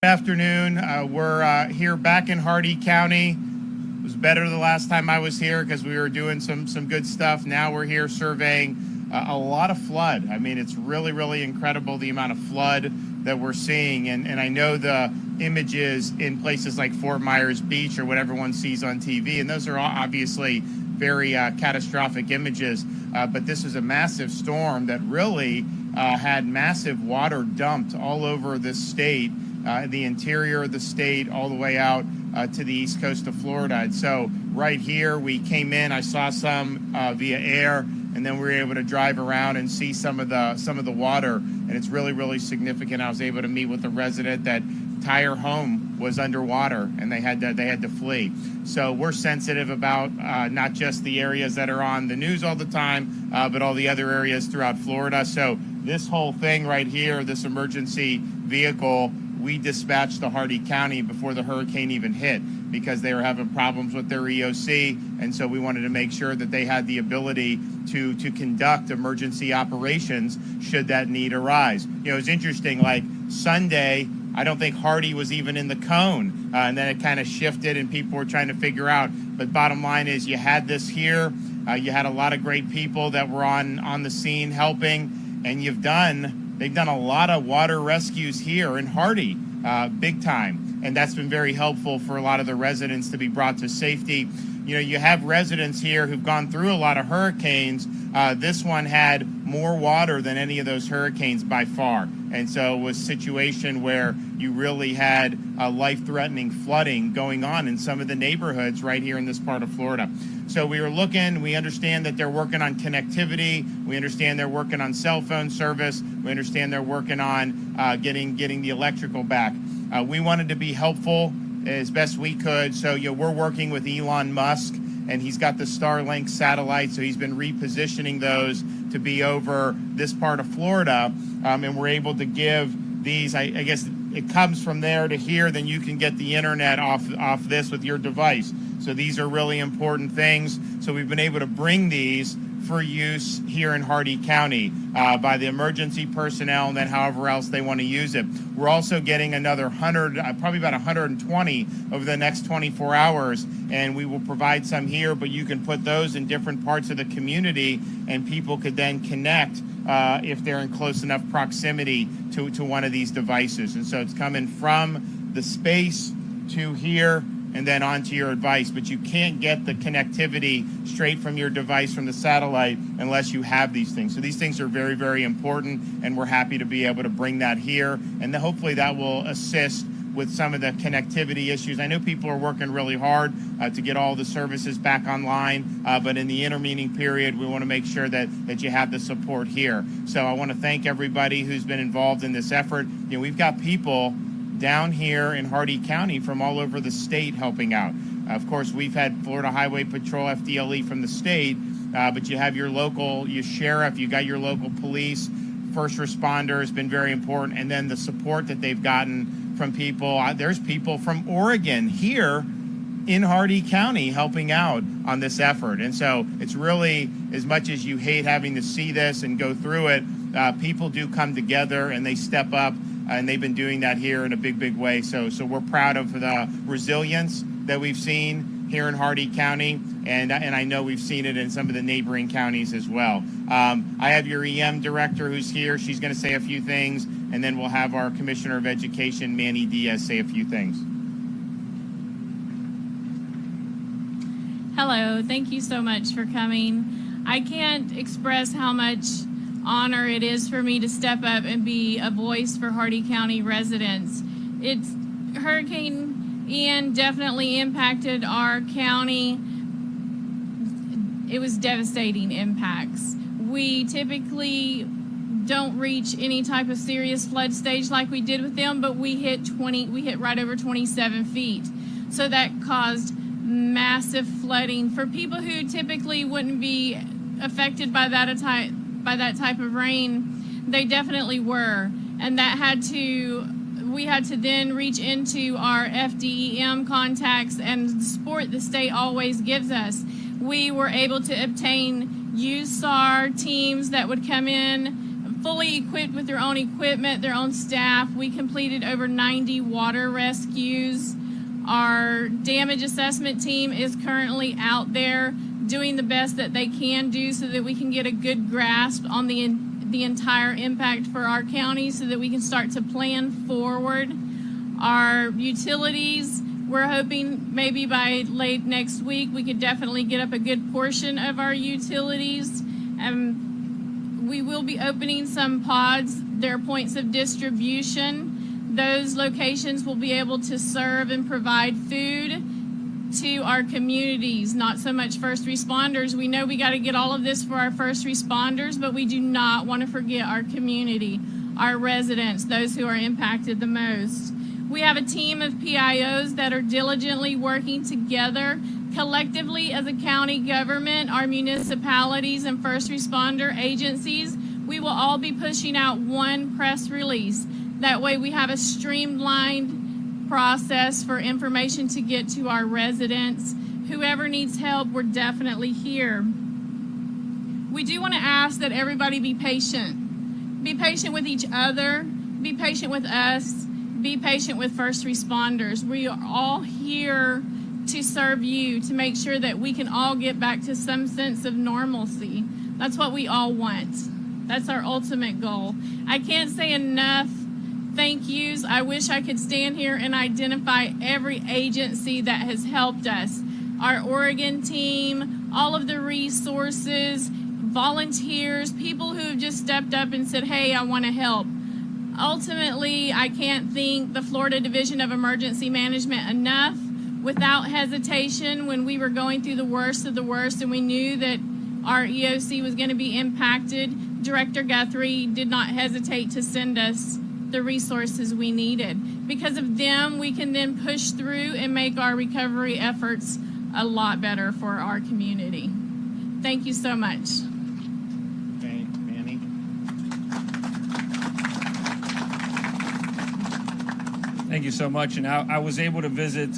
Good afternoon. We're here back in Hardee County. It was better the last time I was here because we were doing some good stuff. Now we're here surveying a lot of flood. I mean, it's really incredible the amount of flood that we're seeing. And I know the images in places like Fort Myers Beach or what everyone sees on TV, and those are obviously very catastrophic images. But this is a massive storm that really had massive water dumped all over this state. The interior of the state all the way out to the east coast of Florida. And so right here we came in, I saw some via air, and then we were able to drive around and see some of the water, and it's really significant. I was able to meet with a resident that entire home was underwater and they had to flee. So we're sensitive about not just the areas that are on the news all the time, but all the other areas throughout Florida. So this whole thing right here, this emergency vehicle, we dispatched to Hardee County before the hurricane even hit because they were having problems with their EOC, and so we wanted to make sure that they had the ability to conduct emergency operations should that need arise. You know, it's interesting, like Sunday, I don't think Hardee was even in the cone, and then it kind of shifted and people were trying to figure out. But bottom line is you had this here, you had a lot of great people that were on the scene helping, and they've done a lot of water rescues here in Hardee, big time. And that's been very helpful for a lot of the residents to be brought to safety. You know, you have residents here who've gone through a lot of hurricanes. This one had more water than any of those hurricanes by far. And so it was a situation where you really had life-threatening flooding going on in some of the neighborhoods right here in this part of Florida. So we were looking, we understand that they're working on connectivity, we understand they're working on cell phone service, we understand they're working on getting the electrical back. We wanted to be helpful as best we could, so we're working with Elon Musk, and he's got the Starlink satellite, so he's been repositioning those to be over this part of Florida, and we're able to give these, I guess it comes from there to here, then you can get the internet off this with your device. So these are really important things. So we've been able to bring these for use here in Hardee County by the emergency personnel, and then however else they want to use it. We're also getting another 100, probably about 120 over the next 24 hours, and we will provide some here, but you can put those in different parts of the community, and people could then connect if they're in close enough proximity to one of these devices. And so it's coming from the space to here and then onto your device, but you can't get the connectivity straight from your device from the satellite unless you have these things. So these things are very important, and we're happy to be able to bring that here, and then hopefully that will assist with some of the connectivity issues. I know people are working really hard to get all the services back online, but in the intervening period, we want to make sure that you have the support here. So I want to thank everybody who's been involved in this effort. You know, we've got people down here in Hardee County from all over the state helping out. Of course, we've had Florida Highway Patrol, FDLE from the state, but you have your sheriff, you got your local police, first responders, been very important, and then the support that they've gotten from people. There's people from Oregon here in Hardee County helping out on this effort. And so it's really, as much as you hate having to see this and go through it, people do come together and they step up, and they've been doing that here in a big way. So we're proud of the resilience that we've seen here in Hardee County, and I know we've seen it in some of the neighboring counties as well. I have your EM director who's here. She's going to say a few things, and then we'll have our Commissioner of Education, Manny Diaz, say a few things. Hello, thank you so much for coming. I can't express how much honor it is for me to step up and be a voice for Hardee County residents. Hurricane Ian definitely impacted our county. It was devastating impacts. We typically don't reach any type of serious flood stage like we did with them, but we hit right over 27 feet. So that caused massive flooding for people who typically wouldn't be affected by that type of rain. They definitely were, and we had to then reach into our FDEM contacts and the support the state always gives us. We were able to obtain USAR teams that would come in fully equipped with their own equipment, their own staff. We completed over 90 water rescues. Our damage assessment team is currently out there doing the best that they can do so that we can get a good grasp on the entire impact for our county so that we can start to plan forward. Our utilities, we're hoping maybe by late next week we could definitely get up a good portion of our utilities. We will be opening some pods. They're points of distribution. Those locations will be able to serve and provide food to our communities, not so much first responders. We know we got to get all of this for our first responders, but we do not want to forget our community, our residents, those who are impacted the most. We have a team of PIOs that are diligently working together collectively as a county government, our municipalities and first responder agencies. We will all be pushing out one press release. That way we have a streamlined process for information to get to our residents. Whoever needs help, we're definitely here. We do want to ask that everybody be patient. Be patient with each other, be patient with us, be patient with first responders. We are all here to serve you, to make sure that we can all get back to some sense of normalcy. That's what we all want. That's our ultimate goal. I can't say enough thank yous. I wish I could stand here and identify every agency that has helped us. Our Oregon team, all of the resources, volunteers, people who have just stepped up and said, hey, I want to help. Ultimately, I can't thank the Florida Division of Emergency Management enough. Without hesitation, when we were going through the worst of the worst and we knew that our EOC was going to be impacted, Director Guthrie did not hesitate to send us the resources we needed. Because of them, we can then push through and make our recovery efforts a lot better for our community. Thank you so much. Okay, Manny. Thank you so much. And I was able to visit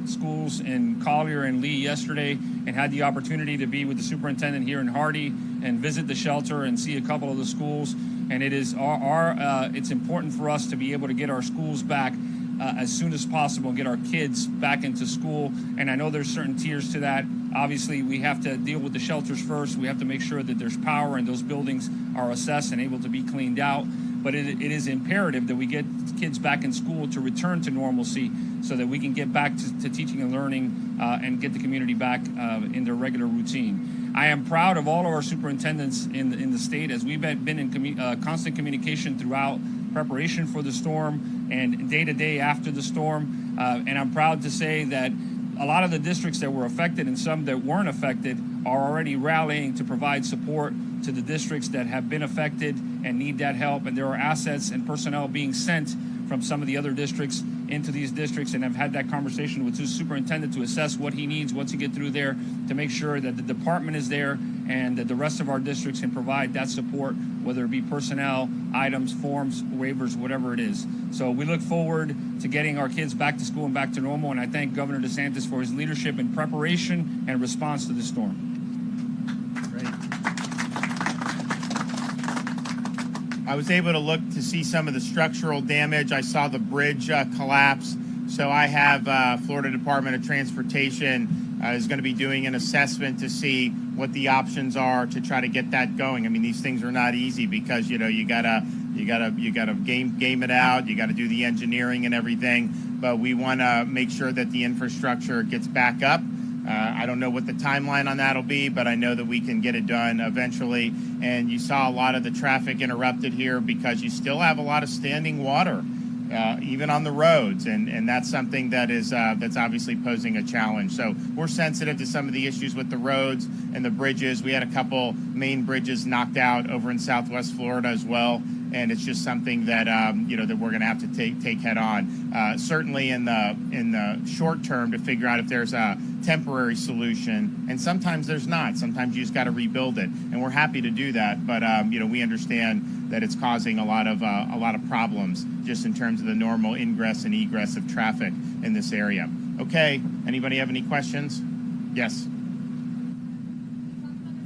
schools in Collier and Lee yesterday and had the opportunity to be with the superintendent here in Hardy and visit the shelter and see a couple of the schools. And it is it's important for us to be able to get our schools back as soon as possible and get our kids back into school. And I know there's certain tiers to that. Obviously, we have to deal with the shelters first. We have to make sure that there's power and those buildings are assessed and able to be cleaned out. But it is imperative that we get kids back in school to return to normalcy so that we can get back to teaching and learning and get the community back in their regular routine. I am proud of all of our superintendents in the state as we've been in constant communication throughout preparation for the storm and day to day after the storm. And I'm proud to say that a lot of the districts that were affected and some that weren't affected are already rallying to provide support to the districts that have been affected and need that help. And there are assets and personnel being sent from some of the other districts into these districts, and I've had that conversation with the superintendent to assess what he needs once he gets through there to make sure that the department is there and that the rest of our districts can provide that support, whether it be personnel, items, forms, waivers, whatever it is. So we look forward to getting our kids back to school and back to normal, and I thank Governor DeSantis for his leadership in preparation and response to the storm. I was able to look to see some of the structural damage. I saw the bridge collapse. So I have Florida Department of Transportation is going to be doing an assessment to see what the options are to try to get that going. I mean, these things are not easy because you gotta game it out. You got to do the engineering and everything. But we want to make sure that the infrastructure gets back up. I don't know what the timeline on that will be, but I know that we can get it done eventually. And you saw a lot of the traffic interrupted here because you still have a lot of standing water, even on the roads. And that's something that is that's obviously posing a challenge. So we're sensitive to some of the issues with the roads and the bridges. We had a couple main bridges knocked out over in Southwest Florida as well. And it's just something that that we're going to have to take head on. Certainly in the short term to figure out if there's a temporary solution, and sometimes there's not. Sometimes you just got to rebuild it, and we're happy to do that. But we understand that it's causing a lot of problems just in terms of the normal ingress and egress of traffic in this area. Okay, anybody have any questions? Yes.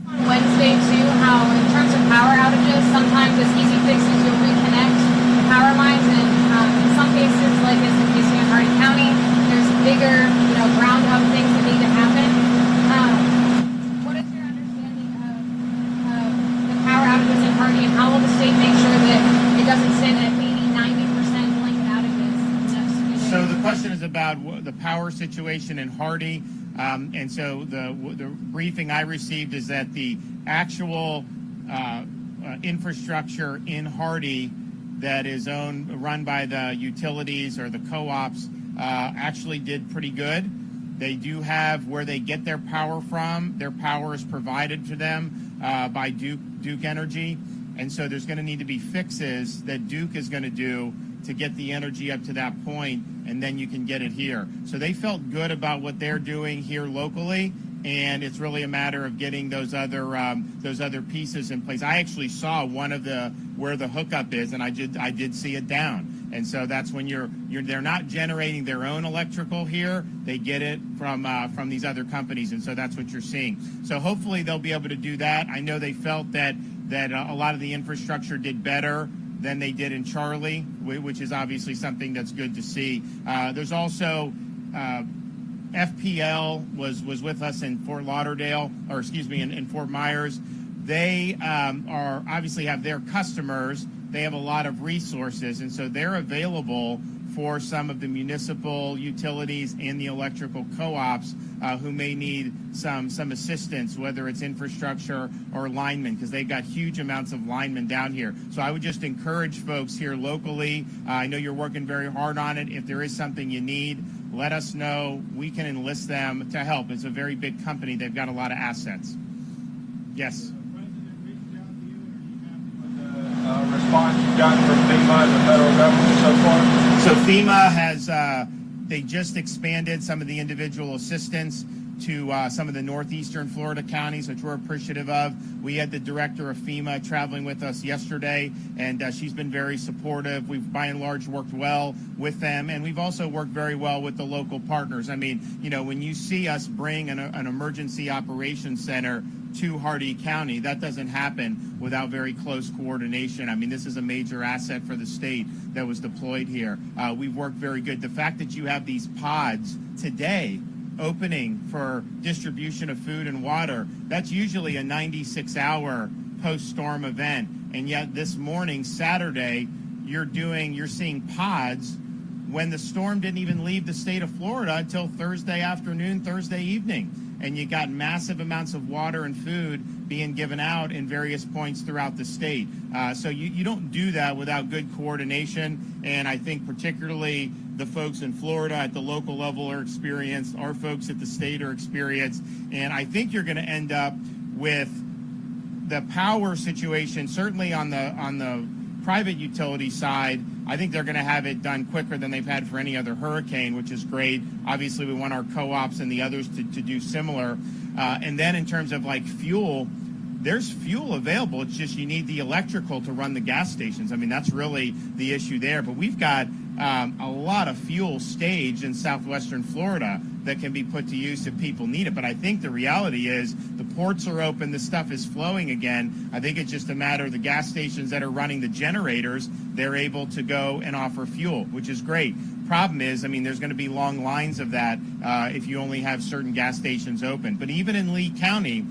On Wednesday too, how in terms of power outages, sometimes just easy fixes. You'll reconnect power lines, and in some cases, like as the case in Hardee County, there's bigger, ground up things that need to happen. What is your understanding of the power outages in Hardee, and how will the state make sure that it doesn't sit at 80-90% blanket outages? So the question is about the power situation in Hardee. And so the briefing I received is that the actual infrastructure in Hardee that is run by the utilities or the co-ops actually did pretty good. They do have where they get their power from. Their power is provided to them by Duke Energy. And so there's going to need to be fixes that Duke is going to do to get the energy up to that point, and then you can get it here. So they felt good about what they're doing here locally, and it's really a matter of getting those other pieces in place. I actually saw one of where the hookup is, and I did see it down. And so that's when they're not generating their own electrical here. They get it from these other companies, and so that's what you're seeing. So hopefully they'll be able to do that. I know they felt that a lot of the infrastructure did better than they did in Charlie, which is obviously something that's good to see. There's also FPL was with us in Fort Lauderdale, or excuse me, in Fort Myers. They are obviously have their customers. They have a lot of resources, and so they're available for some of the municipal utilities and the electrical co-ops who may need some assistance, whether it's infrastructure or linemen, because they've got huge amounts of linemen down here. So I would just encourage folks here locally. I know you're working very hard on it. If there is something you need, let us know. We can enlist them to help. It's a very big company. They've got a lot of assets. Yes. Response you've gotten from FEMA and the federal government so far? So FEMA has, they just expanded some of the individual assistance to some of the northeastern Florida counties, which we're appreciative of. We had the director of FEMA traveling with us yesterday, and she's been very supportive. We've by and large worked well with them, and we've also worked very well with the local partners. I mean, when you see us bring an emergency operations center to Hardee County, that doesn't happen without very close coordination. I mean, this is a major asset for the state that was deployed here. We've worked very good. The fact that you have these pods today opening for distribution of food and water, that's usually a 96-hour post-storm event. And yet this morning, Saturday, you're seeing pods when the storm didn't even leave the state of Florida until Thursday afternoon, Thursday evening. And you got massive amounts of water and food being given out in various points throughout the state. So you don't do that without good coordination. And I think particularly the folks in Florida at the local level are experienced. Our folks at the state are experienced. And I think you're going to end up with the power situation, certainly on the private utility side. I think they're going to have it done quicker than they've had for any other hurricane, which is great. Obviously, we want our co-ops and the others to do similar. And then in terms of like fuel, there's fuel available. It's just you need the electrical to run the gas stations. I mean, that's really the issue there. But we've got a lot of fuel staged in southwestern Florida that can be put to use if people need it. But I think the reality is the ports are open, the stuff is flowing again. I think it's just a matter of the gas stations that are running the generators, they're able to go and offer fuel, which is great. Problem is, I mean, there's going to be long lines of that if you only have certain gas stations open. But even in Lee County,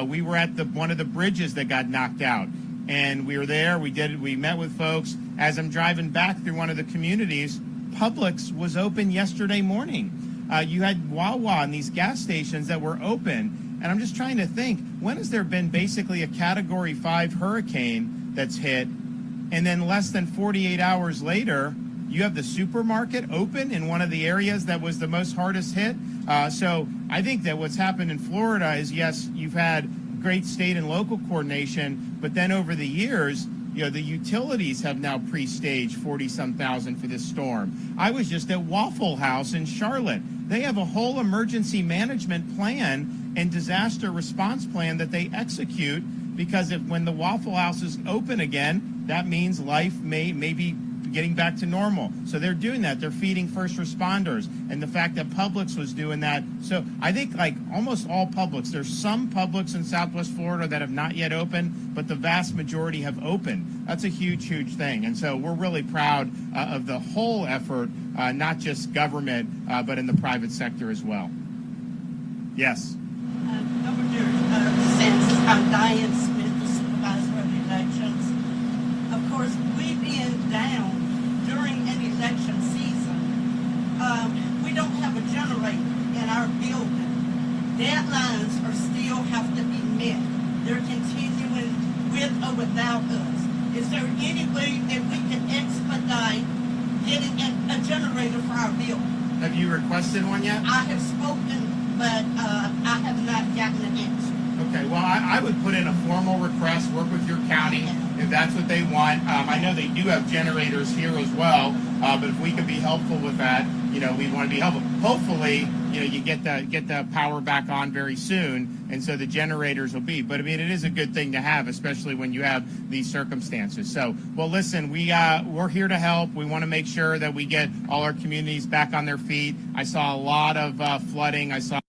we were at one of the bridges that got knocked out. And we were there, we met with folks. As I'm driving back through one of the communities, Publix was open yesterday morning. You had Wawa and these gas stations that were open. And I'm just trying to think, when has there been basically a Category 5 hurricane that's hit, and then less than 48 hours later, you have the supermarket open in one of the areas that was the most hardest hit? So I think that what's happened in Florida is, yes, you've had great state and local coordination, but then over the years, the utilities have now pre-staged 40-some thousand for this storm. I was just at Waffle House in Charlotte. They have a whole emergency management plan and disaster response plan that they execute, because when the Waffle House is open again, that means life may be getting back to normal. So they're doing that. They're feeding first responders, and the fact that Publix was doing that. So I think like almost all Publix, there's some Publix in Southwest Florida that have not yet opened, but the vast majority have opened. That's a huge, huge thing. And so we're really proud of the whole effort, not just government, but in the private sector as well. Yes. Governor DeSantis, I'm Diane Smith, the supervisor of elections. Of course, we've been down during an election season. We don't have a generator in our building. Deadlines are still have to be met. They're continuing with or without us. Is there any way that we can expedite getting a generator for our building? Have you requested one yet? I have spoken, but I have not gotten an answer. Okay, well, I would put in a formal request, work with your county if that's what they want. I know they do have generators here as well, but if we could be helpful with that, we want to be helpful. Hopefully, you get the power back on very soon, and so the generators will be. But I mean, it is a good thing to have, especially when you have these circumstances. So, well, listen, we're here to help. We want to make sure that we get all our communities back on their feet. I saw a lot of flooding. I saw